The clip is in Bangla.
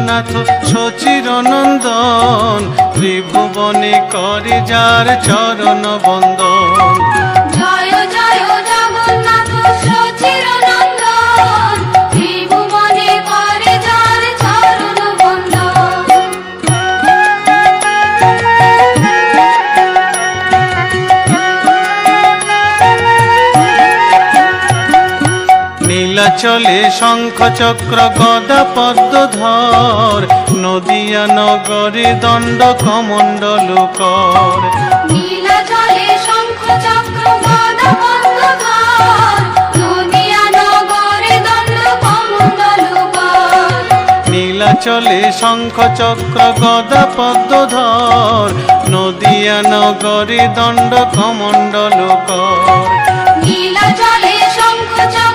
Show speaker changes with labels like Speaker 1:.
Speaker 1: নাথ সচির নন্দন, ত্রিভুবনে করে যার চরণ বন্দন।
Speaker 2: জয় জয় জগন্নাথ সচির নন্দন, ত্রিভুবনে করে যার চরণ বন্দন।
Speaker 1: নীলাচলে শঙ্খ চক্র গদা পদ্মধর, নদিয়া নগরে দণ্ড কমণ্ডল কর।
Speaker 2: নীলাচলে শঙ্খ চক্র গদা পদ্মধর, নদিয়া নগরে দণ্ড কমণ্ডল কর।
Speaker 1: নীলাচলে শঙ্খ চক্র গদা পদ্মধর, নদিয়া নগরে দণ্ড কমণ্ডল কর।
Speaker 2: নীলাচলে শঙ্খ চক্র